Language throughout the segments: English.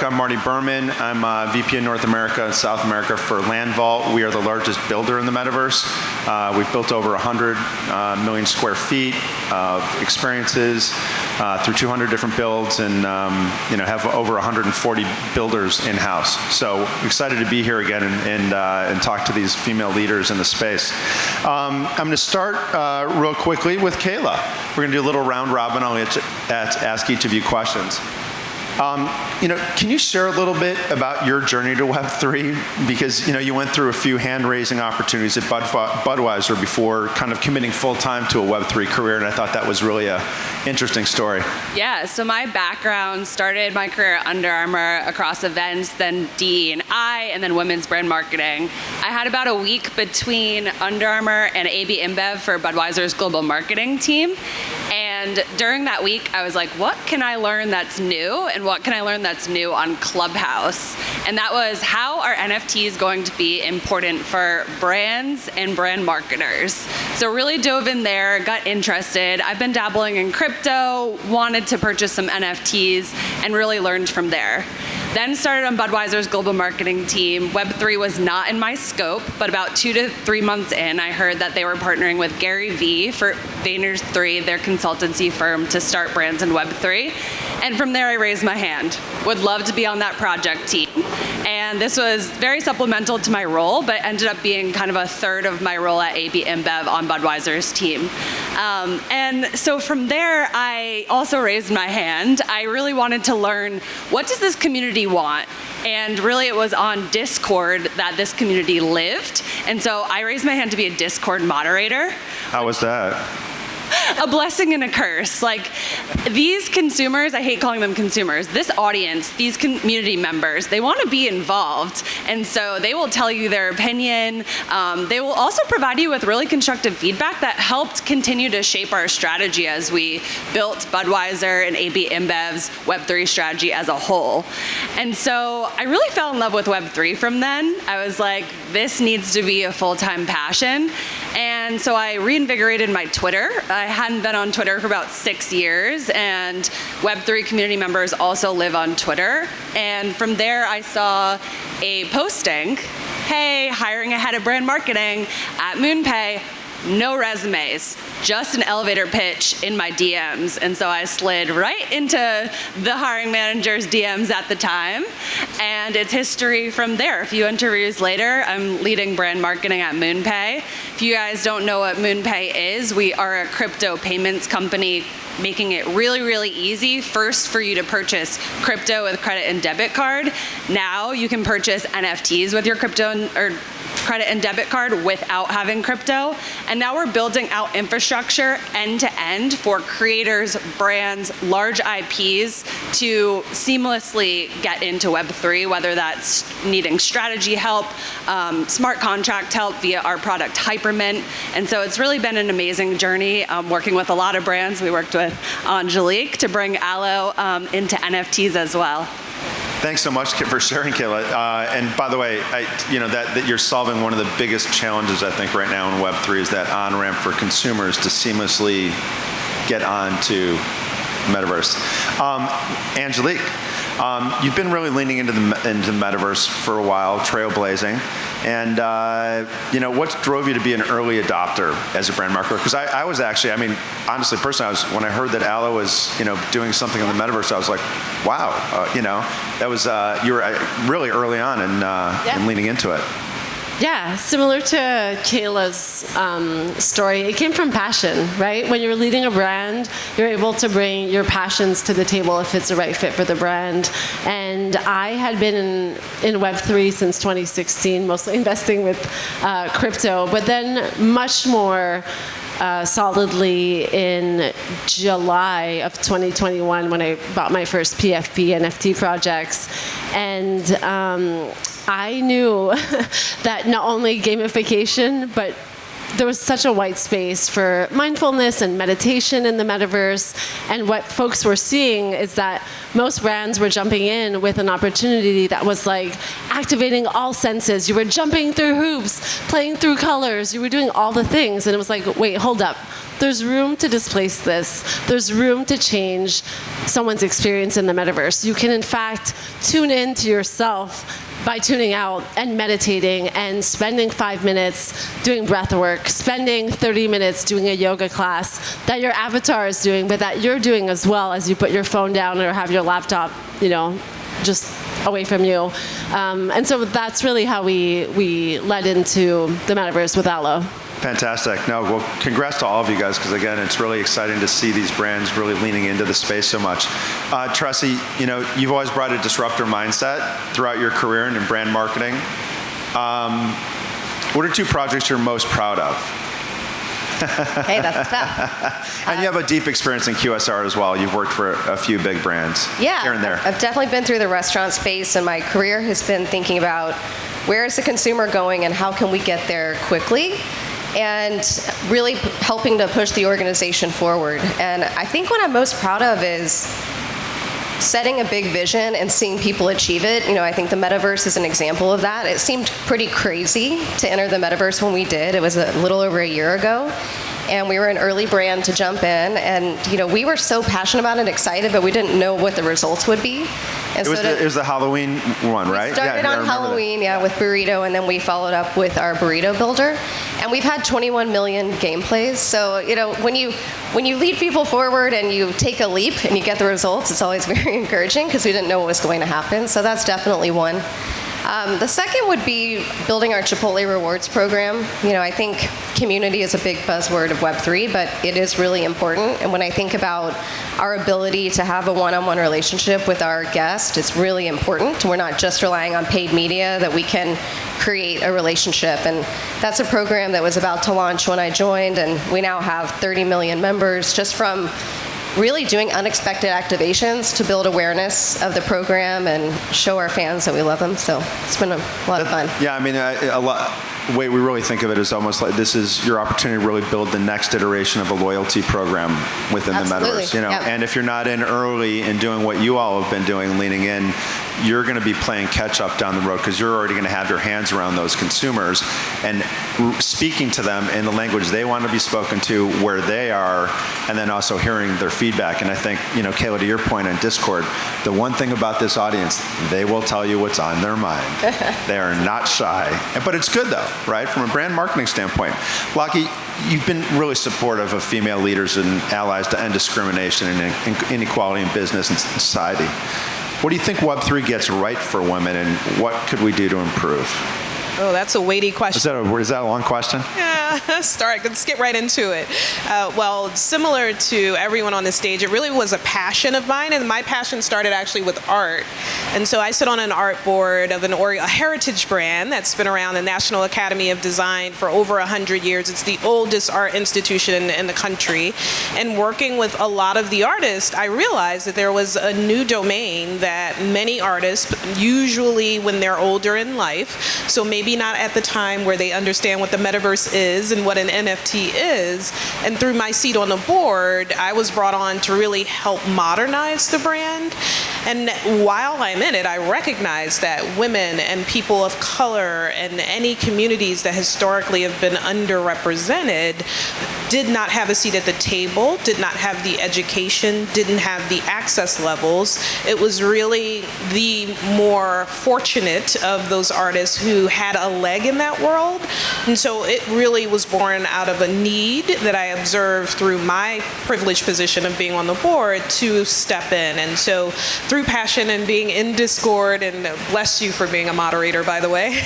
I'm Marty Berman. I'm VP of North America and South America for LandVault. We are the largest builder in the metaverse. We've built over 100 million square feet of experiences through 200 different builds, and have over 140 builders in-house. So excited to be here again and talk to these female leaders in the space. I'm going to start real quickly with Kayla. We're going to do a little round robin. I'll ask each of you questions. Can you share a little bit about your journey to Web3? Because, you went through a few hand-raising opportunities at Budweiser before kind of committing full-time to a Web3 career, and I thought that was really an interesting story. Yeah, so my background started my career at Under Armour across events, then D&I, and then women's brand marketing. I had about a week between Under Armour and AB InBev for Budweiser's global marketing team. And during that week, I was like, what can I learn that's new? And what can I learn that's new on Clubhouse? And that was, how are NFTs going to be important for brands and brand marketers? So really dove in there, got interested. I've been dabbling in crypto, wanted to purchase some NFTs, and really learned from there. Then started on Budweiser's global marketing team. Web3 was not in my scope, but about 2 to 3 months in, I heard that they were partnering with Gary Vee for Vayner's 3, their consultancy firm, to start brands in Web3. And from there, I raised my hand. Would love to be on that project team. And this was very supplemental to my role, but ended up being kind of a third of my role at AB InBev on Budweiser's team. And so from there, I also raised my hand. I really wanted to learn, what does this community want? And really it was on Discord that this community lived. And so I raised my hand to be a Discord moderator. How was that? A blessing and a curse. Like, these consumers, I hate calling them consumers, this audience, these community members, they want to be involved. And so they will tell you their opinion. They will also provide you with really constructive feedback that helped continue to shape our strategy as we built Budweiser and AB InBev's Web3 strategy as a whole. And so I really fell in love with Web3 from then. I was like, this needs to be a full-time passion. And so I reinvigorated my Twitter. I hadn't been on Twitter for about 6 years, and Web3 community members also live on Twitter. And from there, I saw a posting, hey, hiring a head of brand marketing at Moonpay. No resumes, just an elevator pitch in my DMs. And so I slid right into the hiring manager's DMs at the time. And it's history from there. A few interviews later, I'm leading brand marketing at Moonpay. If you guys don't know what Moonpay is, we are a crypto payments company making it really, really easy, first for you to purchase crypto with credit and debit card. Now you can purchase NFTs with your crypto or credit and debit card without having crypto. And now we're building out infrastructure end to end for creators, brands, large IPs to seamlessly get into Web3, whether that's needing strategy help, smart contract help via our product Hypermint. And so it's really been an amazing journey working with a lot of brands. We worked with Angélic to bring Aloe into NFTs as well. Thanks so much for sharing, Kayla. And by the way, that you're solving one of the biggest challenges, I think, right now in Web3 is that on-ramp for consumers to seamlessly get onto Metaverse. Angélic, you've been really leaning into the Metaverse for a while, trailblazing. And what drove you to be an early adopter as a brand marketer? Because I was actually, honestly, personally, when I heard that Aloe was, doing something in the Metaverse, I was like, wow, that was, you were really early on in leaning into it. Yeah, similar to Kayla's story, it came from passion, right? When you're leading a brand, you're able to bring your passions to the table if it's the right fit for the brand. And I had been in Web3 since 2016, mostly investing with crypto, but then much more solidly in July of 2021 when I bought my first PFP NFT projects. And I knew that not only gamification, but there was such a white space for mindfulness and meditation in the metaverse. And what folks were seeing is that most brands were jumping in with an opportunity that was like activating all senses. You were jumping through hoops, playing through colors. You were doing all the things. And it was like, wait, hold up. there's room to displace this. There's room to change someone's experience in the metaverse. You can, in fact, tune in to yourself by tuning out and meditating and spending 5 minutes doing breath work, spending 30 minutes doing a yoga class that your avatar is doing, but that you're doing as well as you put your phone down or have your laptop, just away from you. And so that's really how we led into the metaverse with Aloe. Fantastic. No, well, congrats to all of you guys, because again, it's really exciting to see these brands really leaning into the space so much. Tressie, you've always brought a disruptor mindset throughout your career and in brand marketing. What are 2 projects you're most proud of? Hey, that's tough. And you have a deep experience in QSR as well. You've worked for a few big brands here and there. I've definitely been through the restaurant space, and my career has been thinking about where is the consumer going and how can we get there quickly, and really helping to push the organization forward. And I think what I'm most proud of is setting a big vision and seeing people achieve it. I think the metaverse is an example of that. It seemed pretty crazy to enter the metaverse when we did. It was a little over a year ago. And we were an early brand to jump in, and we were so passionate about it and excited, but we didn't know what the results would be. And it was the Halloween one, right? We started on Halloween, with burrito, and then we followed up with our burrito builder. And we've had 21 million gameplays. So when you lead people forward and you take a leap and you get the results, it's always very encouraging, because we didn't know what was going to happen. So that's definitely one. The second would be building our Chipotle rewards program. I think community is a big buzzword of Web3, but it is really important. And when I think about our ability to have a one-on-one relationship with our guest, it's really important. We're not just relying on paid media, that we can create a relationship. And that's a program that was about to launch when I joined, and we now have 30 million members just from really doing unexpected activations to build awareness of the program and show our fans that we love them. So it's been a lot of fun. Yeah, the way we really think of it is almost like this is your opportunity to really build the next iteration of a loyalty program within the metaverse. And if you're not in early and doing what you all have been doing, leaning in, you're going to be playing catch up down the road, because you're already going to have your hands around those consumers and speaking to them in the language they want to be spoken to, where they are, and then also hearing their feedback. And I think, Kayla, to your point on Discord, the one thing about this audience, they will tell you what's on their mind. They are not shy. But it's good, though, right? From a brand marketing standpoint. Lockie, you've been really supportive of female leaders and allies to end discrimination and inequality in business and society. What do you think Web3 gets right for women, and what could we do to improve? Oh, that's a weighty question. Is that a long question? Yeah, let's get right into it. Well, similar to everyone on the stage, it really was a passion of mine, and my passion started actually with art. And so I sit on an art board of a heritage brand that's been around, the National Academy of Design, for over 100 years. It's the oldest art institution in the country. And working with a lot of the artists, I realized that there was a new domain that many artists, usually when they're older in life, so maybe not at the time where they understand what the metaverse is and what an NFT is. And through my seat on the board, I was brought on to really help modernize the brand. And while I'm in it, I recognize that women and people of color and any communities that historically have been underrepresented did not have a seat at the table, did not have the education, didn't have the access levels. It was really the more fortunate of those artists who had a leg in that world. And so it really was born out of a need that I observed through my privileged position of being on the board to step in. And so through passion and being in Discord, and bless you for being a moderator, by the way,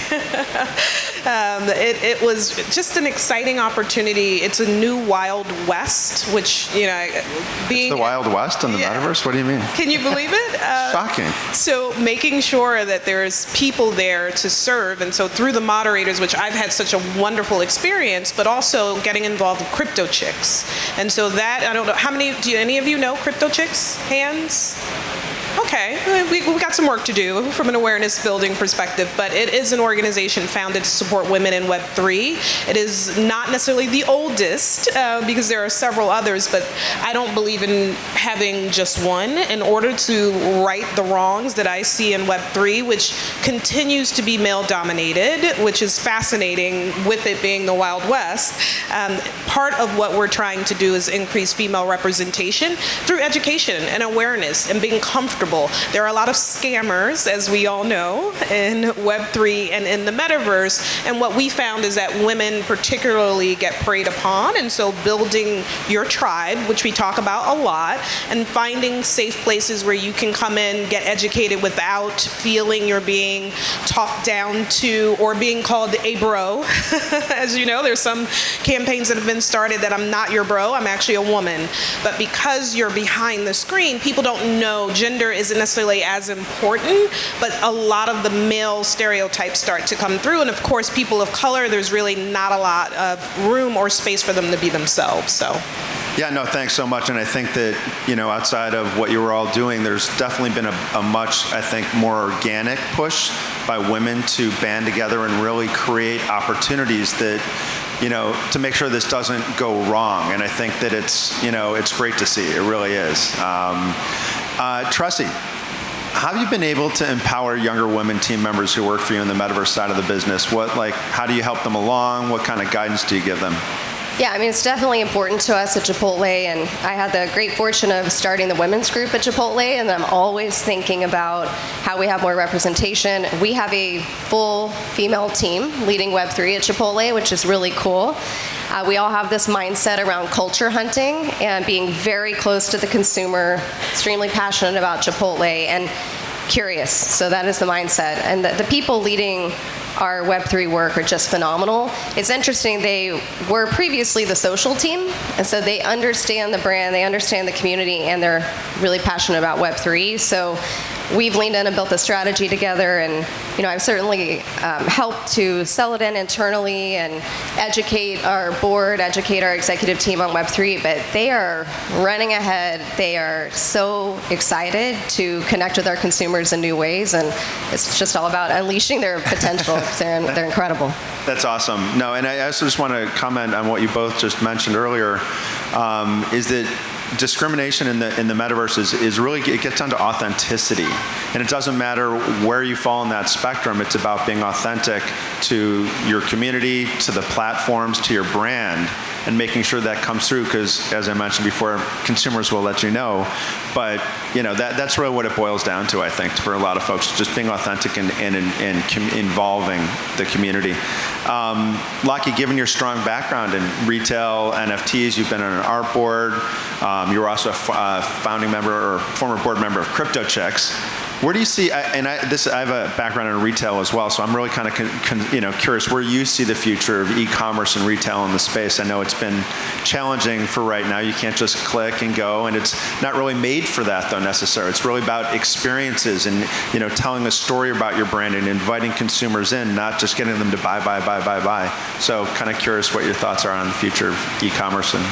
it was just an exciting opportunity. It's a new Wild West, which, being... It's the Wild West in the metaverse? What do you mean? Can you believe it? Shocking. So making sure that there's people there to serve, and so through the moderators, which I've had such a wonderful experience, but also getting involved with Crypto Chicks. And so that, I don't know, do any of you know Crypto Chicks? Hands? okay, we got some work to do from an awareness building perspective, but it is an organization founded to support women in Web3. It is not necessarily the oldest because there are several others, but I don't believe in having just one in order to right the wrongs that I see in Web3, which continues to be male dominated, which is fascinating with it being the Wild West. Part of what we're trying to do is increase female representation through education and awareness and being comfortable. There are a lot of scammers, as we all know, in Web3 and in the metaverse, and what we found is that women particularly get preyed upon, and so building your tribe, which we talk about a lot, and finding safe places where you can come in, get educated without feeling you're being talked down to or being called a bro. As you know, there's some campaigns that have been started that I'm not your bro, I'm actually a woman. But because you're behind the screen, people don't know gender isn't necessarily as important, but a lot of the male stereotypes start to come through. And of course, people of color, there's really not a lot of room or space for them to be themselves, so. Yeah, no, thanks so much. And I think that, outside of what you were all doing, there's definitely been a much, I think, more organic push by women to band together and really create opportunities that, to make sure this doesn't go wrong. And I think that it's great to see. It really is. Tressie, how have you been able to empower younger women team members who work for you in the metaverse side of the business? How do you help them along? What kind of guidance do you give them? Yeah, it's definitely important to us at Chipotle, and I had the great fortune of starting the women's group at Chipotle, and I'm always thinking about how we have more representation. We have a full female team leading Web3 at Chipotle, which is really cool. We all have this mindset around culture hunting and being very close to the consumer, extremely passionate about Chipotle, and curious. So that is the mindset. And the people leading our Web3 work are just phenomenal. It's interesting, they were previously the social team, and so they understand the brand, they understand the community, and they're really passionate about Web3. So we've leaned in and built a strategy together, and I've certainly helped to sell it in internally and educate our board, educate our executive team on Web3, but they are running ahead. They are so excited to connect with our consumers in new ways, and it's just all about unleashing their potential. They're incredible. That's awesome. No, and I also just want to comment on what you both just mentioned earlier, is that discrimination in the metaverse is really, it gets down to authenticity. And it doesn't matter where you fall in that spectrum, it's about being authentic to your community, to the platforms, to your brand, and making sure that comes through, because as I mentioned before, consumers will let you know. But that's really what it boils down to, I think, for a lot of folks, just being authentic and involving the community. Lockie, given your strong background in retail, NFTs, you've been on an art board, you were also a founding member or former board member of Crypto Checks. Where do you see, I have a background in retail as well, so I'm really kind of curious where you see the future of e-commerce and retail in the space. I know it's been challenging for right now. You can't just click and go, and it's not really made for that though necessarily. It's really about experiences and telling a story about your brand and inviting consumers in, not just getting them to buy. So kind of curious what your thoughts are on the future of e-commerce and.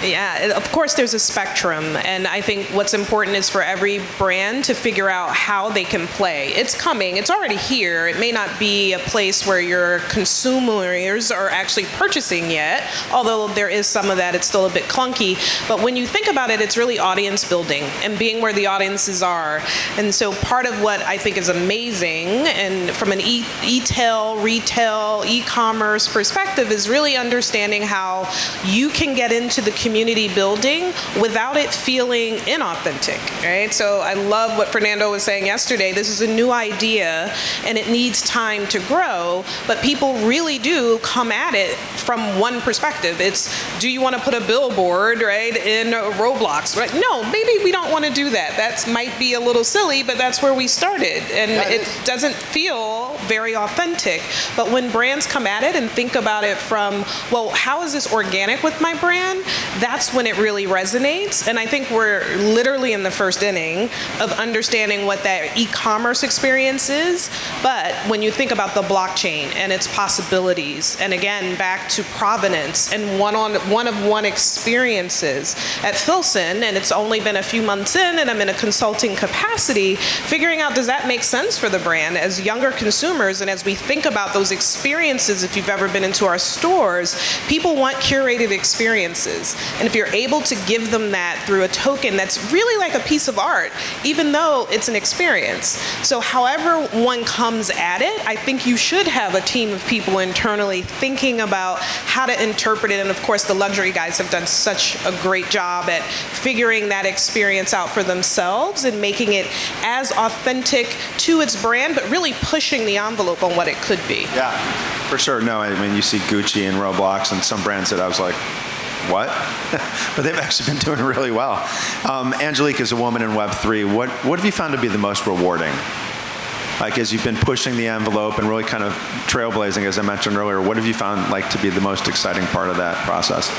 Yeah, of course there's a spectrum, and I think what's important is for every brand to figure out how they can play. It's coming, it's already here. It may not be a place where your consumers are actually purchasing yet, although there is some of that, it's still a bit clunky. But when you think about it, it's really audience building and being where the audiences are. And so part of what I think is amazing, and from an e-tail, retail, e-commerce perspective, is really understanding how you can get into the community building without it feeling inauthentic, right? So I love what Fernando was saying yesterday. This is a new idea and it needs time to grow, but people really do come at it from one perspective. It's, do you want to put a billboard, right, in Roblox? Right? No, maybe we don't want to do that. That might be a little silly, but that's where we started. And it doesn't feel very authentic. But when brands come at it and think about it from, well, how is this organic with my brand? that's when it really resonates. And I think we're literally in the first inning of understanding what that e-commerce experience is. But when you think about the blockchain and its possibilities, and again, back to provenance and one-of-one experiences at Filson, and it's only been a few months in, and I'm in a consulting capacity, figuring out, does that make sense for the brand as younger consumers? And as we think about those experiences, if you've ever been into our stores, people want curated experiences. And if you're able to give them that through a token that's really like a piece of art, even though it's an experience. So however one comes at it, I think you should have a team of people internally thinking about how to interpret it. And of course, the luxury guys have done such a great job at figuring that experience out for themselves and making it as authentic to its brand, but really pushing the envelope on what it could be. Yeah, for sure. No, I mean, you see Gucci and Roblox and some brands that I was like, what? But they've actually been doing really well. Angélic is a woman in Web3. What have you found to be the most rewarding? Like, as you've been pushing the envelope and really kind of trailblazing, as I mentioned earlier, what have you found like to be the most exciting part of that process?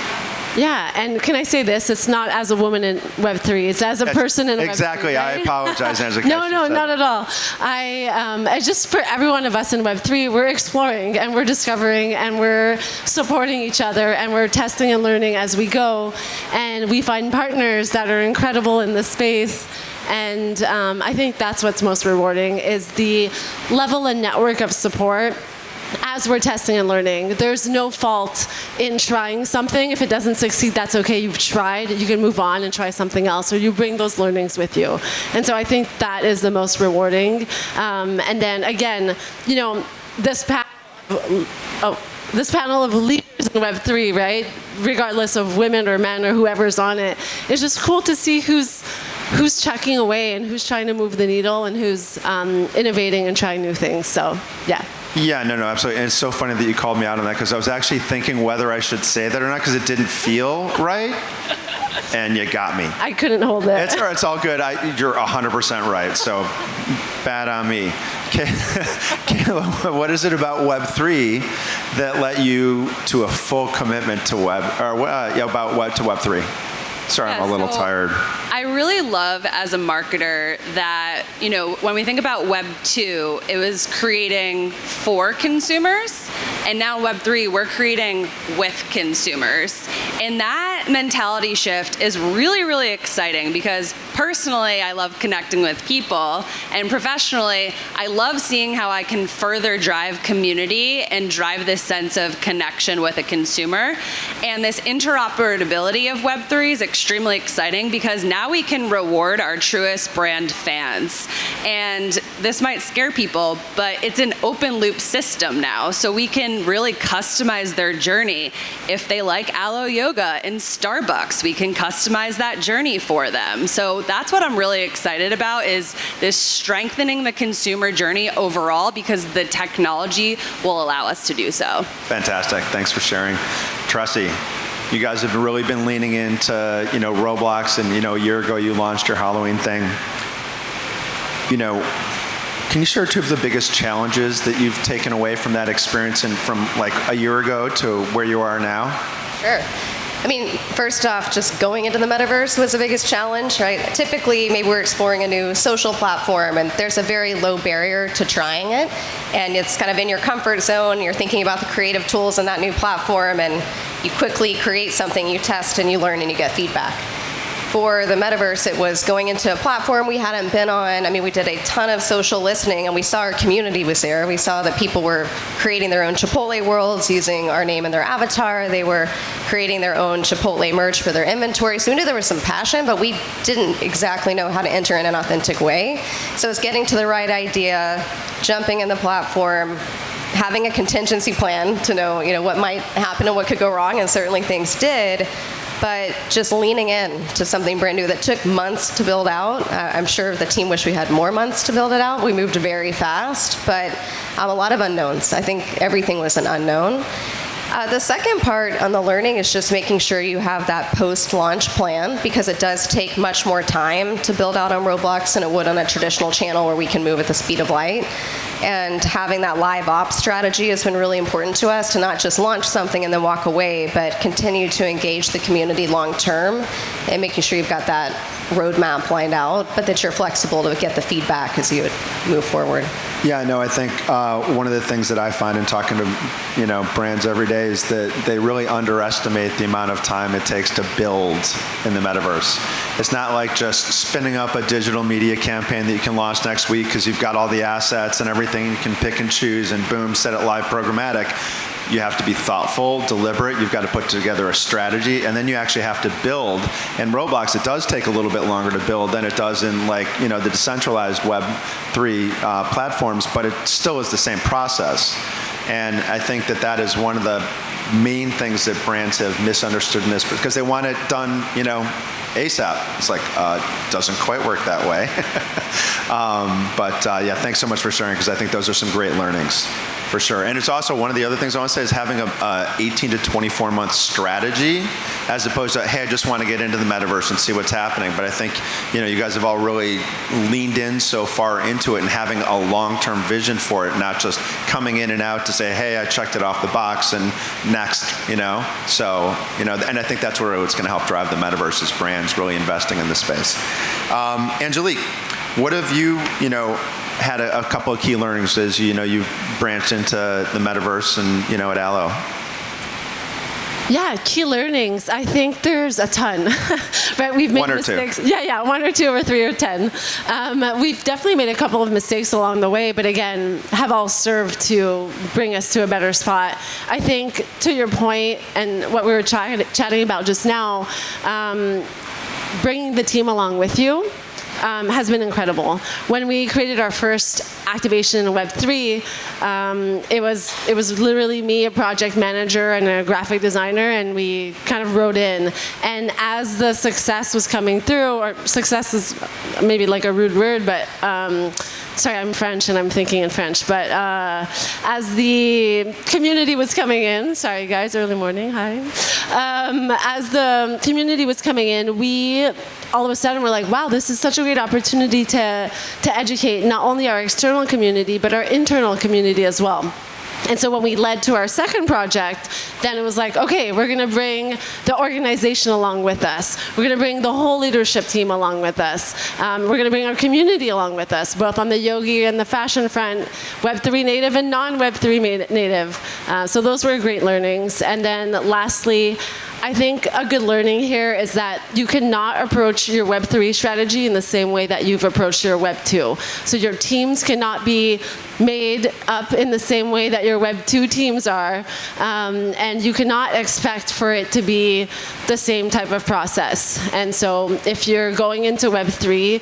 Yeah, and can I say this? It's not as a woman in Web3. It's as a person in Web3. Exactly. Right? I apologize, Angélic. No, not at all. I just, for every one of us in Web3, we're exploring and we're discovering and we're supporting each other and we're testing and learning as we go. And we find partners that are incredible in this space. And I think that's what's most rewarding is the level and network of support as we're testing and learning. There's no fault in trying something. If it doesn't succeed, that's okay. You've tried. You can move on and try something else, or you bring those learnings with you. And so I think that is the most rewarding. And then again, you know, this panel of leaders in Web3, right? Regardless of women or men or whoever's on it, it's just cool to see who's chucking away and who's trying to move the needle and who's innovating and trying new things. So, yeah. Yeah, no, absolutely. And it's so funny that you called me out on that because I was actually thinking whether I should say that or not because it didn't feel right. And you got me. I couldn't hold it. It's all right. It's all good. You're 100% right. So bad on me. Kayla, what is it about Web3 that led you to a full commitment to Web3? Sorry, I'm a little tired. I really love as a marketer that, you know, when we think about Web 2, it was creating for consumers, and now Web 3, we're creating with consumers. And that mentality shift is really, really exciting because personally, I love connecting with people, and professionally, I love seeing how I can further drive community and drive this sense of connection with a consumer. And this interoperability of Web 3 is extremely exciting because now we can reward our truest brand fans. And this might scare people, but it's an open loop system now. So we can really customize their journey. If they like aloe yoga in Starbucks, we can customize that journey for them. So that's what I'm really excited about is this strengthening the consumer journey overall because the technology will allow us to do so. Fantastic. Thanks for sharing. Tressie, you guys have really been leaning into, you know, Roblox, and, you know, a year ago you launched your Halloween thing. You know, can you share two of the biggest challenges that you've taken away from that experience and from like a year ago to where you are now? Sure. I mean, first off, just going into the metaverse was the biggest challenge, right? Typically, maybe we're exploring a new social platform, and there's a very low barrier to trying it, and it's kind of in your comfort zone. You're thinking about the creative tools in that new platform, and you quickly create something, you test, and you learn, and you get feedback. For the metaverse, it was going into a platform we hadn't been on. I mean, we did a ton of social listening, and we saw our community was there. We saw that people were creating their own Chipotle worlds using our name in their avatar. They were creating their own Chipotle merch for their inventory. So we knew there was some passion, but we didn't exactly know how to enter in an authentic way. So it's getting to the right idea, jumping in the platform, having a contingency plan to know, what might happen and what could go wrong, and certainly things did. But just leaning in to something brand new that took months to build out. I'm sure the team wished we had more months to build it out. We moved very fast, but a lot of unknowns. I think everything was an unknown. The second part on the learning is just making sure you have that post-launch plan, because it does take much more time to build out on Roblox than it would on a traditional channel where we can move at the speed of light. And having that live ops strategy has been really important to us, to not just launch something and then walk away, but continue to engage the community long term and making sure you've got that roadmap lined out, but that you're flexible to get the feedback as you move forward. Yeah, no, I think one of the things that I find in talking to brands every day is that they really underestimate the amount of time it takes to build in the metaverse. It's not like just spinning up a digital media campaign that you can launch next week because you've got all the assets and everything you can pick and choose and boom, set it live programmatic. You have to be thoughtful, deliberate. You've got to put together a strategy, and then you actually have to build. In Roblox, it does take a little bit longer to build than it does in the decentralized Web3 platforms, but it still is the same process. And I think that is one of the main things that brands have misunderstood in this, because they want it done, ASAP. It's like, doesn't quite work that way. Yeah, thanks so much for sharing, because I think those are some great learnings. For sure. And it's also one of the other things I want to say is having a 18 to 24 month strategy, as opposed to, hey, I just want to get into the metaverse and see what's happening. But I think, you guys have all really leaned in so far into it and having a long-term vision for it, not just coming in and out to say, hey, I checked it off the box and next, So, and I think that's where it's going to help drive the metaverse, is brands really investing in this space. Angélic, what have you, had a couple of key learnings as you've branched into the metaverse and at Allo? Yeah, key learnings. I think there's a ton, right? We've made one or mistakes. two. Yeah, 1 or 2 or 3 or 10. We've definitely made a couple of mistakes along the way, but again, have all served to bring us to a better spot. I think, to your point and what we were chatting about just now, bringing the team along with you has been incredible. When we created our first activation in Web3, it was literally me, a project manager, and a graphic designer, and we kind of wrote in. And as the success was coming through, or success is maybe like a rude word, but sorry, I'm French and I'm thinking in French, but as the community was coming in, sorry guys, early morning, hi. As the community was coming in, we all of a sudden were like, wow, this is such a great opportunity to educate not only our external community, but our internal community as well. And so when we led to our second project, then it was like, okay, we're going to bring the organization along with us. We're going to bring the whole leadership team along with us. We're going to bring our community along with us, both on the yogi and the fashion front, Web3 native and non-Web3 native. So those were great learnings. And then lastly, I think a good learning here is that you cannot approach your Web3 strategy in the same way that you've approached your Web2. So your teams cannot be made up in the same way that your Web2 teams are, and you cannot expect for it to be the same type of process. And so if you're going into Web3,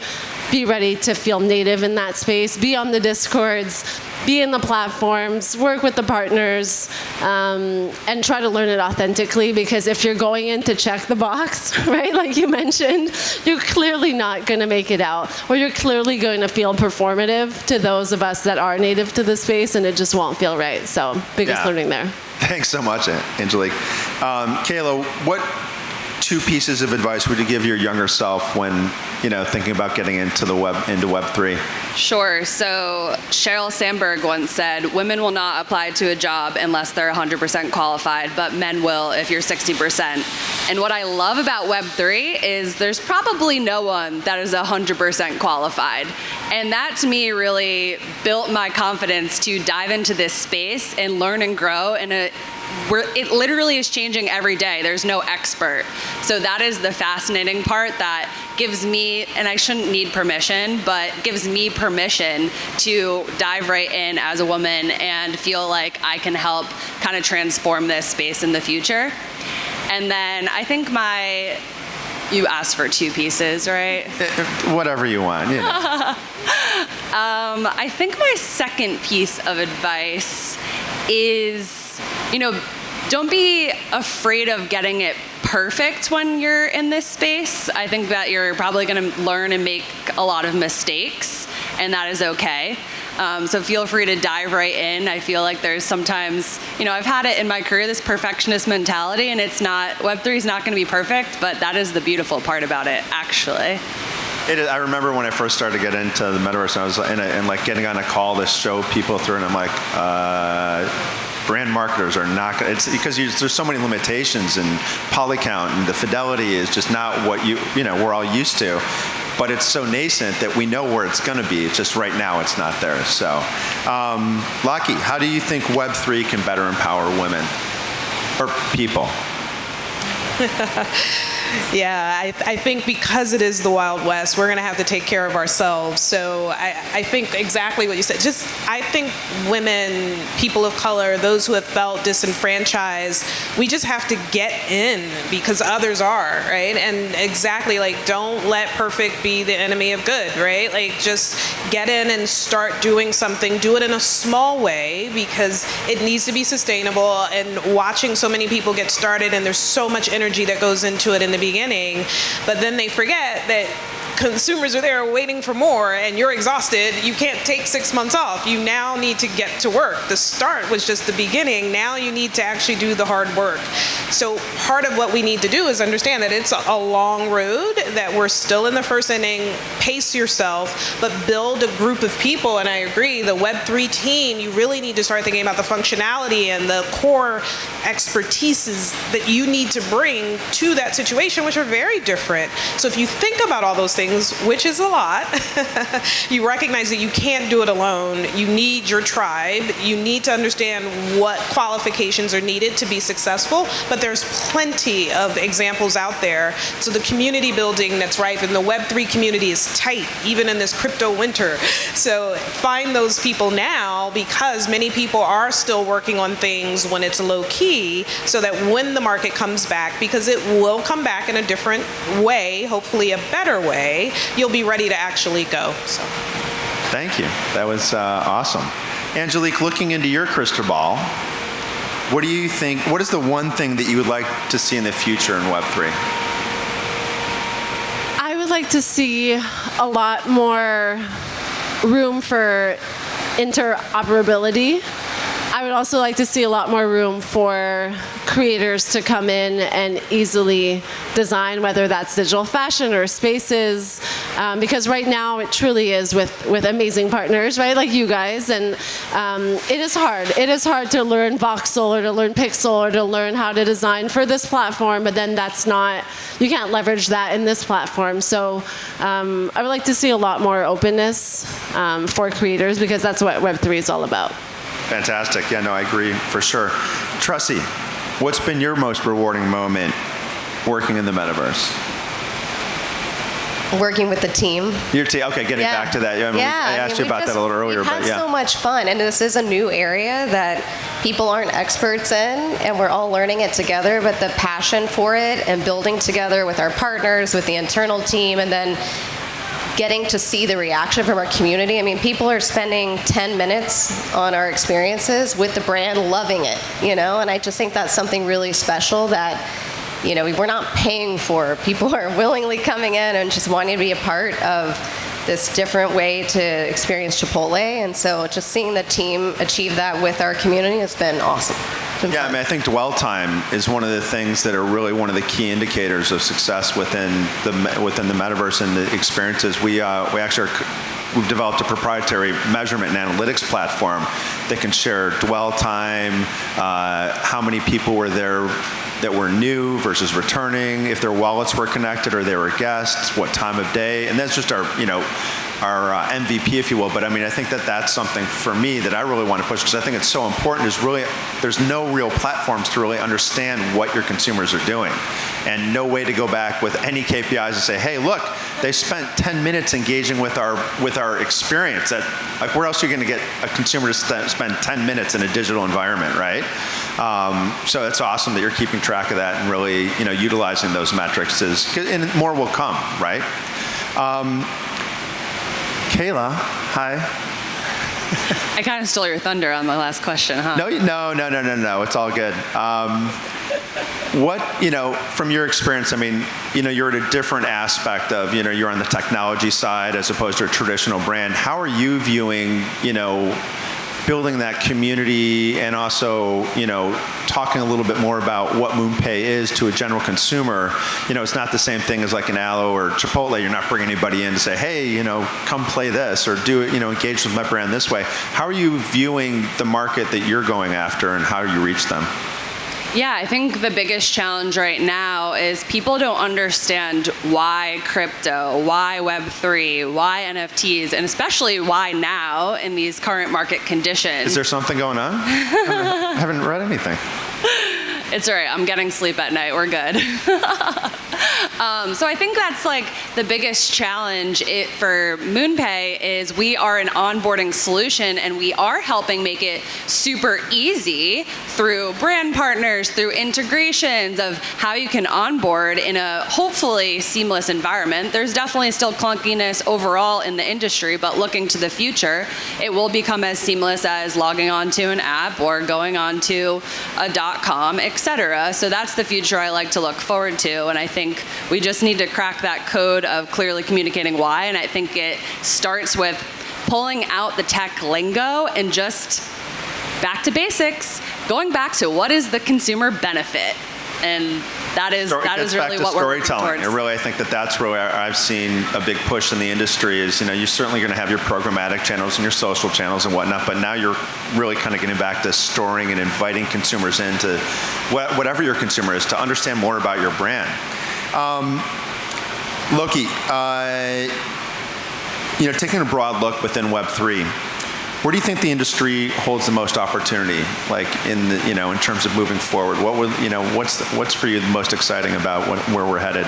be ready to feel native in that space, be on the Discords, be in the platforms, work with the partners, and try to learn it authentically, because if you're going in to check the box, right, like you mentioned, you're clearly not going to make it out, or you're clearly going to feel performative to those of us that are native to the space, and it just won't feel right. So biggest learning there. Thanks so much, Angélic. Kayla, what 2 pieces of advice would you give your younger self when thinking about getting into Web3? Sure. So Sheryl Sandberg once said, women will not apply to a job unless they're 100% qualified, but men will if you're 60%. And what I love about Web3 is there's probably no one that is 100% qualified. And that to me really built my confidence to dive into this space and learn and grow it literally is changing every day. There's no expert. So that is the fascinating part that gives me, and I shouldn't need permission, but gives me permission to dive right in as a woman and feel like I can help kind of transform this space in the future. And then I think you asked for 2 pieces, right? Whatever you want. I think my second piece of advice is, don't be afraid of getting it perfect when you're in this space. I think that you're probably going to learn and make a lot of mistakes, and that is okay. So feel free to dive right in. I feel like there's sometimes, I've had it in my career, this perfectionist mentality, and Web3 is not going to be perfect, but that is the beautiful part about it, actually. I remember when I first started to get into the metaverse, and I was and like getting on a call to show people through, and I'm like, brand marketers are not going to, it's because there's so many limitations, and poly count and the fidelity is just not what we're all used to. But it's so nascent that we know where it's going to be. It's just right now it's not there. So, Lockie, how do you think Web3 can better empower women or people? Yeah, I think because it is the Wild West, we're going to have to take care of ourselves. So I think exactly what you said. I think women, people of color, those who have felt disenfranchised, we just have to get in because others are, right? And exactly, like, don't let perfect be the enemy of good, right? Like, just get in and start doing something. Do it in a small way because it needs to be sustainable. And watching so many people get started, and there's so much energy that goes into it in the beginning, but then they forget that consumers are there waiting for more, and you're exhausted. You can't take 6 months off. You now need to get to work. The start was just the beginning. Now you need to actually do the hard work. So part of what we need to do is understand that it's a long road, that we're still in the first inning. Pace yourself, but build a group of people. And I agree, the Web3 team, you really need to start thinking about the functionality and the core expertises that you need to bring to that situation, which are very different. So if you think about all those things, which is a lot, you recognize that you can't do it alone. You need your tribe. You need to understand what qualifications are needed to be successful, but there's plenty of examples out there. So the community building that's rife, and the Web3 community is tight, even in this crypto winter. So find those people now, because many people are still working on things when it's low key, so that when the market comes back, because it will come back in a different way, hopefully a better way, you'll be ready to actually go. So. Thank you. That was awesome. Angélic, looking into your crystal ball, what do you think, what is the one thing that you would like to see in the future in Web3? I would like to see a lot more room for interoperability. I would also like to see a lot more room for creators to come in and easily design, whether that's digital fashion or spaces, because right now it truly is with amazing partners, right, like you guys, and it is hard. It is hard to learn voxel or to learn pixel or to learn how to design for this platform, but then that's not, you can't leverage that in this platform. So I would like to see a lot more openness for creators, because that's what Web3 is all about. Fantastic. Yeah, no, I agree for sure. Tressie, what's been your most rewarding moment working in the metaverse? Working with the team. Your team. Okay, getting back to that. Yeah, I asked you about that a little earlier, we've had but yeah. so much fun, and this is a new area that people aren't experts in, and we're all learning it together. But the passion for it and building together with our partners, with the internal team, and then getting to see the reaction from our community. I mean, people are spending 10 minutes on our experiences with the brand, loving it, and I just think that's something really special that, we're not paying for. People are willingly coming in and just wanting to be a part of this different way to experience Chipotle, and so just seeing the team achieve that with our community has been awesome. Yeah, I mean, I think dwell time is one of the things that are really one of the key indicators of success within the metaverse and the experiences. We've developed a proprietary measurement and analytics platform that can share dwell time, how many people were there that were new versus returning, if their wallets were connected or they were guests, what time of day, and that's just our MVP, if you will. But I mean, I think that's something for me that I really want to push, because I think it's so important. There's no real platforms to really understand what your consumers are doing, and no way to go back with any KPIs and say, hey, look, they spent 10 minutes engaging with our experience. Like, where else are you going to get a consumer to spend 10 minutes in a digital environment, right? So it's awesome that you're keeping track of that and really, utilizing those metrics, and more will come, right? Kayla, hi. I kind of stole your thunder on the last question, huh? No, it's all good. What, from your experience, I mean, you're at a different aspect of, you're on the technology side as opposed to a traditional brand. How are you viewing, building that community and also, talking a little bit more about what Moonpay is to a general consumer. It's not the same thing as like an Alo or Chipotle. You're not bringing anybody in to say, hey, come play this or do it, engage with my brand this way. How are you viewing the market that you're going after and how you reach them? Yeah, I think the biggest challenge right now is people don't understand why crypto, why Web3, why NFTs, and especially why now in these current market conditions. Is there something going on? I haven't read anything. It's all right. I'm getting sleep at night. We're good. So I think that's like the biggest challenge for Moonpay is we are an onboarding solution and we are helping make it super easy through brand partners, through integrations of how you can onboard in a hopefully seamless environment. There's definitely still clunkiness overall in the industry, but looking to the future, it will become as seamless as logging onto an app or going onto a .com, etc. So that's the future I like to look forward to, and I think we just need to crack that code of clearly communicating why, and I think it starts with pulling out the tech lingo and just back to basics, going back to what is the consumer benefit, and that is really what we're working towards. I think that's really I've seen a big push in the industry is, you're certainly going to have your programmatic channels and your social channels and whatnot, but now you're really kind of getting back to storing and inviting consumers into whatever your consumer is to understand more about your brand. Lockie, taking a broad look within Web3, where do you think the industry holds the most opportunity, like in terms of moving forward? What's for you the most exciting about where we're headed?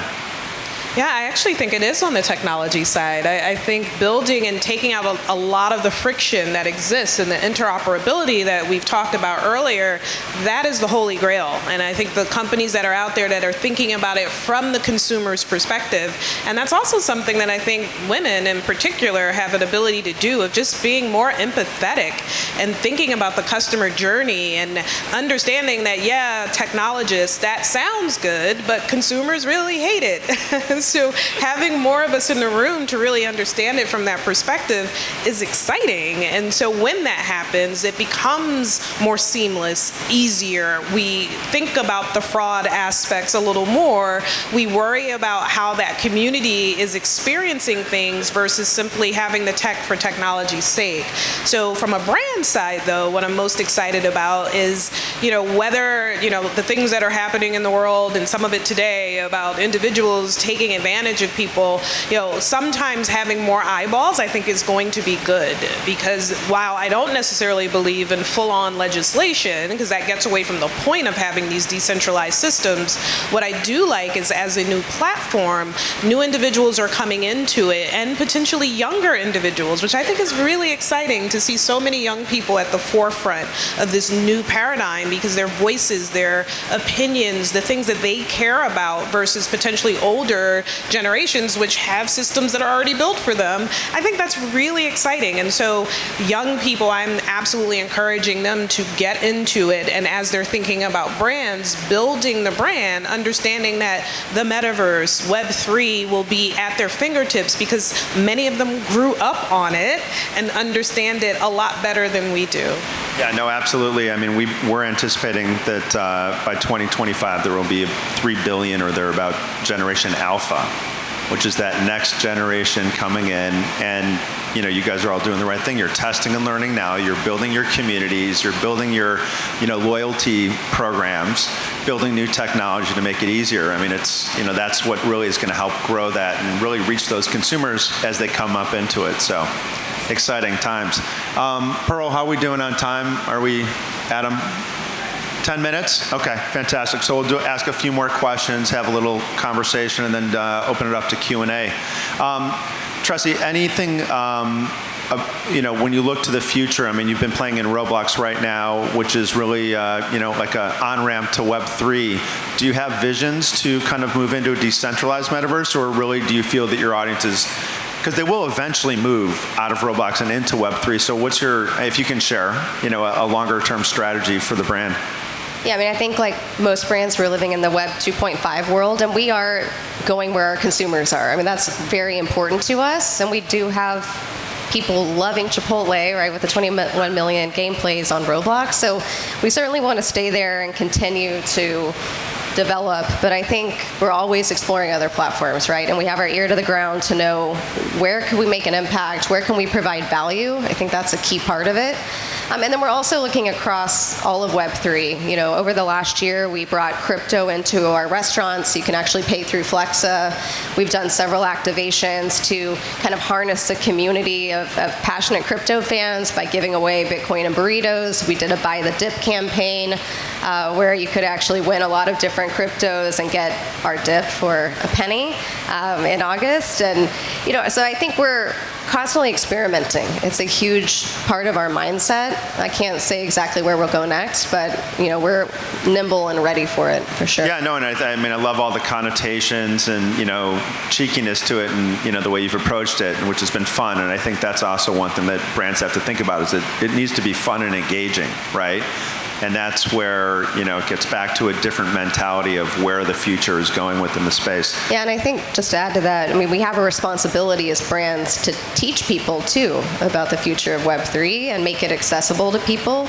Yeah, I actually think it is on the technology side. I think building and taking out a lot of the friction that exists and the interoperability that we've talked about earlier, that is the holy grail. And I think the companies that are out there that are thinking about it from the consumer's perspective, and that's also something that I think women in particular have an ability to do, of just being more empathetic and thinking about the customer journey and understanding that, yeah, technologists, that sounds good, but consumers really hate it. So having more of us in the room to really understand it from that perspective is exciting. And so when that happens, it becomes more seamless, easier. We think about the fraud aspects a little more. We worry about how that community is experiencing things versus simply having the tech for technology's sake. So from a brand side, though, what I'm most excited about is, whether, the things that are happening in the world, and some of it today about individuals taking advantage of people, sometimes having more eyeballs I think is going to be good, because while I don't necessarily believe in full-on legislation, because that gets away from the point of having these decentralized systems, what I do like is as a new platform, new individuals are coming into it, and potentially younger individuals, which I think is really exciting to see so many young people at the forefront of this new paradigm, because their voices, their opinions, the things that they care about versus potentially older generations which have systems that are already built for them. I think that's really exciting. And so young people, I'm absolutely encouraging them to get into it, and as they're thinking about brands, building the brand, understanding that the metaverse, Web3 will be at their fingertips because many of them grew up on it and understand it a lot better than we do. Yeah, no, absolutely. I mean, we're anticipating that by 2025 there will be 3 billion or thereabout generation alpha, which is that next generation coming in, and you guys are all doing the right thing. You're testing and learning now. You're building your communities. You're building your loyalty programs, building new technology to make it easier. I mean, it's that's what really is going to help grow that and really reach those consumers as they come up into it. So exciting times. Pearl, how are we doing on time? Are we, Adam? 10 minutes? Okay, fantastic. So we'll ask a few more questions, have a little conversation, and then open it up to Q&A. Tressie, anything, when you look to the future, I mean, you've been playing in Roblox right now, which is really, like an on-ramp to Web3. Do you have visions to kind of move into a decentralized metaverse, or really do you feel that your audience is, because they will eventually move out of Roblox and into Web3, so what's your, if you can share, a longer-term strategy for the brand? Yeah, I mean, I think like most brands, we're living in the Web 2.5 world, and we are going where our consumers are. I mean, that's very important to us, and we do have people loving Chipotle, right, with the 21 million game plays on Roblox. So we certainly want to stay there and continue to develop, but I think we're always exploring other platforms, right? And we have our ear to the ground to know where can we make an impact, where can we provide value. I think that's a key part of it. And then we're also looking across all of Web3. You know, over the last year, we brought crypto into our restaurants. You can actually pay through Flexa. We've done several activations to kind of harness the community of passionate crypto fans by giving away Bitcoin and burritos. We did a Buy the Dip campaign where you could actually win a lot of different cryptos and get our dip for a penny in August. And, you know, so I think we're constantly experimenting. It's a huge part of our mindset. I can't say exactly where we'll go next, but, you know, we're nimble and ready for it, for sure. Yeah, no, and I mean, I love all the connotations and, you know, cheekiness to it and, you know, the way you've approached it, which has been fun. And I think that's also one thing that brands have to think about is that it needs to be fun and engaging, right? And that's where, you know, it gets back to a different mentality of where the future is going within the space. Yeah, and I think just to add to that, I mean, we have a responsibility as brands to teach people, too, about the future of Web3 and make it accessible to people.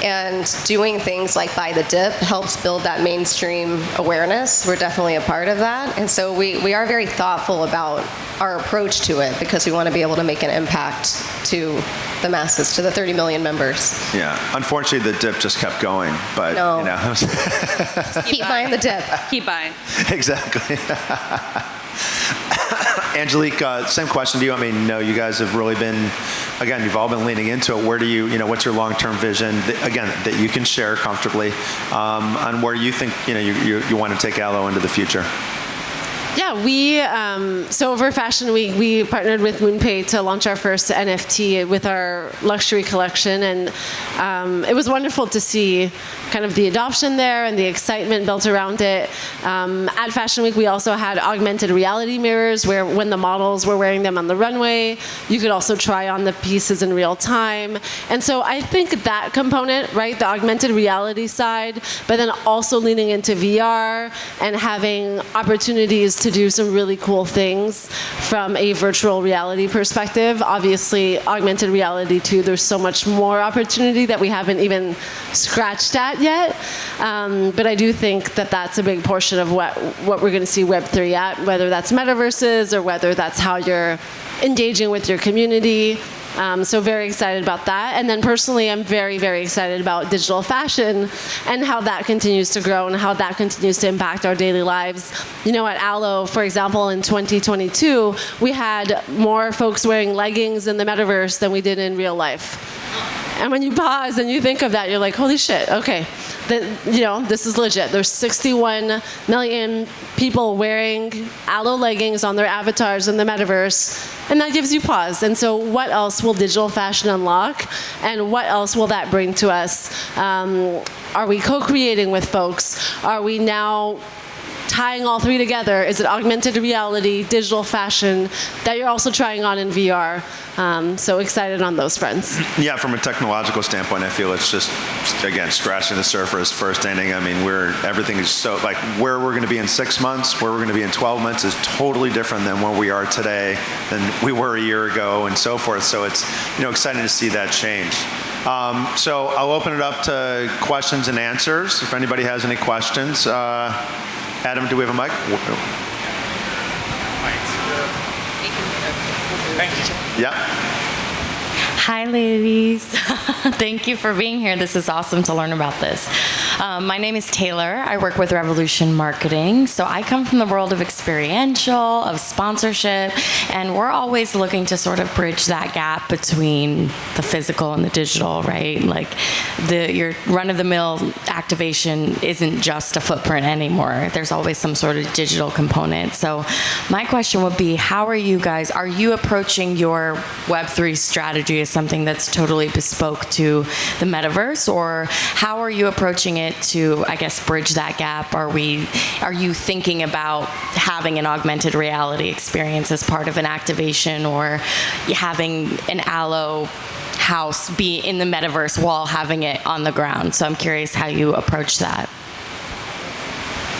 And doing things like Buy the Dip helps build that mainstream awareness. We're definitely a part of that. And so we are very thoughtful about our approach to it because we want to be able to make an impact to the masses, to the 30 million members. Yeah, unfortunately, the dip just kept going, but, No. you know. Keep buying the dip. Keep buying. Exactly. Angélic, same question to you. I mean, no, you guys have really been, again, you've all been leaning into it. Where do you know, what's your long-term vision, again, that you can share comfortably on where you think, you know, you want to take Allo into the future? Yeah, so over Fashion Week, we partnered with Moonpay to launch our first NFT with our luxury collection, and it was wonderful to see kind of the adoption there and the excitement built around it. At Fashion Week, we also had augmented reality mirrors where when the models were wearing them on the runway, you could also try on the pieces in real time. And so I think that component, right, the augmented reality side, but then also leaning into VR and having opportunities to do some really cool things from a virtual reality perspective. Obviously, augmented reality too, there's so much more opportunity that we haven't even scratched at yet. But I do think that that's a big portion of what we're going to see Web3 at, whether that's metaverses or whether that's how you're engaging with your community. So very excited about that. And then personally, I'm very, very excited about digital fashion and how that continues to grow and how that continues to impact our daily lives. You know, at Allo, for example, in 2022, we had more folks wearing leggings in the metaverse than we did in real life. And when you pause and you think of that, you're like, holy shit, okay. You know, this is legit. There's 61 million people wearing Allo leggings on their avatars in the metaverse, and that gives you pause. And so what else will digital fashion unlock, and what else will that bring to us? Are we co-creating with folks? Are we now tying all three together? Is it augmented reality, digital fashion that you're also trying on in VR? So excited on those fronts. Yeah, from a technological standpoint, I feel it's just, again, scratching the surface, first inning. I mean, everything is so, like, where we're going to be in 6 months, where we're going to be in 12 months is totally different than where we are today, than we were a year ago, and so forth. So it's, you know, exciting to see that change. So I'll open it up to questions and answers. If anybody has any questions. Adam, do we have a mic? Thank you. Yeah. Hi, ladies. Thank you for being here. This is awesome to learn about this. My name is Taylor. I work with Revolution Marketing. So I come from the world of experiential, of sponsorship, and we're always looking to sort of bridge that gap between the physical and the digital, right? Like your run-of-the-mill activation isn't just a footprint anymore. There's always some sort of digital component. So my question would be, are you approaching your Web3 strategy as something that's totally bespoke to the metaverse, or how are you approaching it to, I guess, bridge that gap? Are you thinking about having an augmented reality experience as part of an activation, or having an Allo house be in the metaverse while having it on the ground? So I'm curious how you approach that.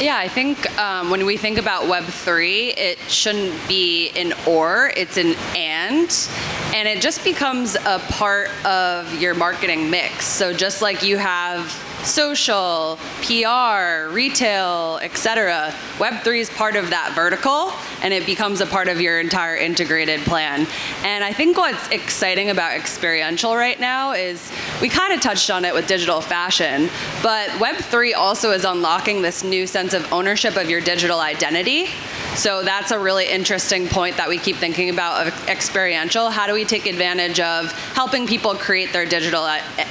Yeah, I think when we think about Web3, it shouldn't be an or, it's an and it just becomes a part of your marketing mix. So just like you have social, PR, retail, etc., Web3 is part of that vertical, and it becomes a part of your entire integrated plan. And I think what's exciting about experiential right now is, we kind of touched on it with digital fashion, but Web3 also is unlocking this new sense of ownership of your digital identity. So that's a really interesting point that we keep thinking about of experiential. How do we take advantage of helping people create their digital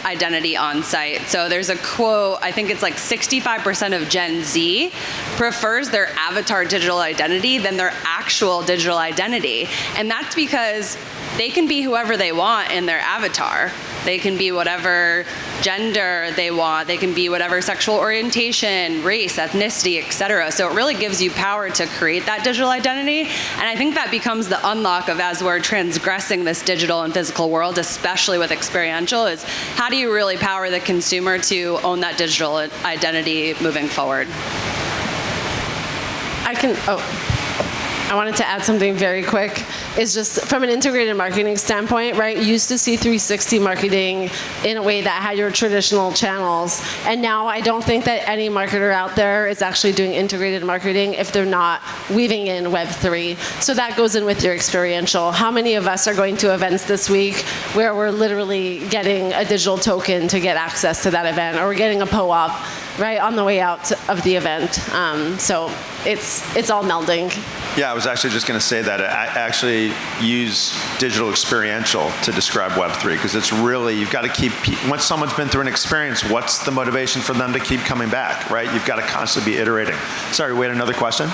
identity on site? So there's a quote, I think it's like 65% of Gen Z prefers their avatar digital identity than their actual digital identity. And that's because they can be whoever they want in their avatar. They can be whatever gender they want. They can be whatever sexual orientation, race, ethnicity, etc. So it really gives you power to create that digital identity. And I think that becomes the unlock of, as we're transgressing this digital and physical world, especially with experiential, is how do you really power the consumer to own that digital identity moving forward? I wanted to add something very quick. It's just from an integrated marketing standpoint, right? You used to see 360 marketing in a way that had your traditional channels. And now I don't think that any marketer out there is actually doing integrated marketing if they're not weaving in Web3. So that goes in with your experiential. How many of us are going to events this week where we're literally getting a digital token to get access to that event, or we're getting a POAP, right, on the way out of the event? So it's all melding. Yeah, I was actually just going to say that I actually use digital experiential to describe Web3, because it's really, you've got to keep, once someone's been through an experience, what's the motivation for them to keep coming back, right? You've got to constantly be iterating. Sorry, we had another question?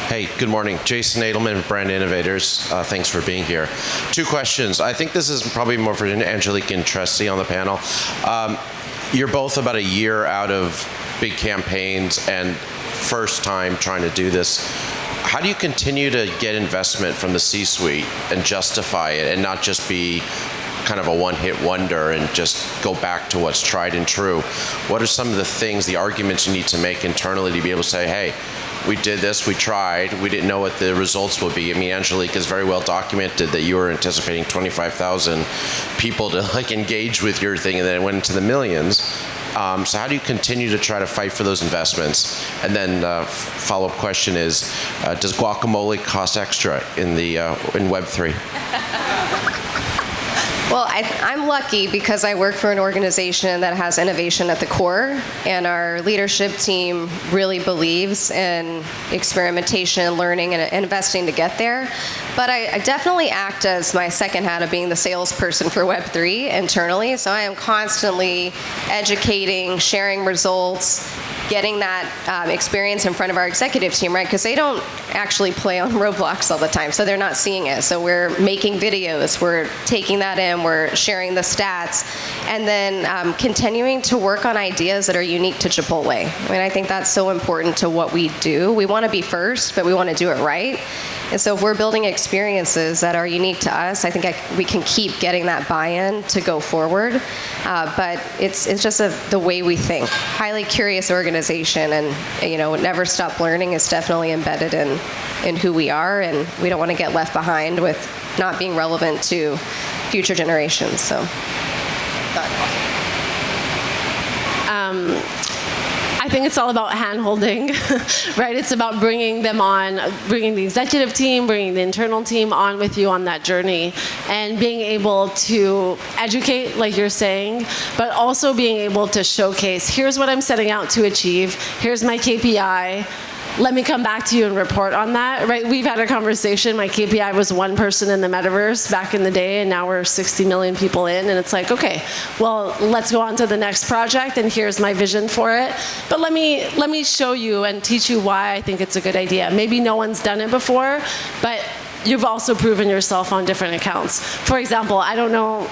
Hey, good morning. Jason Edelman, Brand Innovators. Thanks for being here. 2 questions. I think this is probably more for Angélic and Tressie on the panel. You're both about a year out of big campaigns and first time trying to do this. How do you continue to get investment from the C-suite and justify it and not just be kind of a one-hit wonder and just go back to what's tried and true? What are some of the things, the arguments you need to make internally to be able to say, hey, we did this, we tried, we didn't know what the results would be? I mean, Angélic is very well documented that you were anticipating 25,000 people to like engage with your thing, and then it went into the millions. So how do you continue to try to fight for those investments? And then follow-up question is, does guacamole cost extra in Web3? Well, I'm lucky because I work for an organization that has innovation at the core, and our leadership team really believes in experimentation, learning, and investing to get there. But I definitely act as my second hat of being the salesperson for Web3 internally, so I am constantly educating, sharing results, getting that experience in front of our executive team, right? Because they don't actually play on Roblox all the time, so they're not seeing it. So we're making videos, we're taking that in, we're sharing the stats, and then continuing to work on ideas that are unique to Chipotle. I mean, I think that's so important to what we do. We want to be first, but we want to do it right. And so if we're building experiences that are unique to us, I think we can keep getting that buy-in to go forward. But it's just the way we think. Highly curious organization, and never stop learning is definitely embedded in who we are, and we don't want to get left behind with not being relevant to future generations. So. I think it's all about hand-holding, right? It's about bringing them on, bringing the executive team, bringing the internal team on with you on that journey, and being able to educate, like you're saying, but also being able to showcase, here's what I'm setting out to achieve, here's my KPI, let me come back to you and report on that, right? We've had a conversation. My KPI was 1 person in the metaverse back in the day, and now we're 60 million people in, and it's like, okay, well, let's go on to the next project, and here's my vision for it. But let me show you and teach you why I think it's a good idea. Maybe no one's done it before, but you've also proven yourself on different accounts. For example, I don't know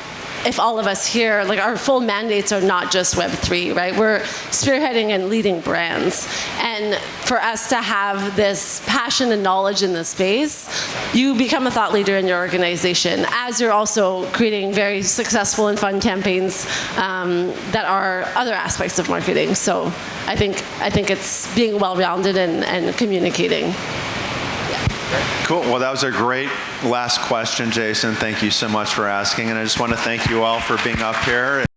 if all of us here, like our full mandates are not just Web3, right? We're spearheading and leading brands. And for us to have this passion and knowledge in this space, you become a thought leader in your organization as you're also creating very successful and fun campaigns that are other aspects of marketing. So I think it's being well-rounded and communicating. Cool. Well, that was a great last question, Jason. Thank you so much for asking. And I just want to thank you all for being up here.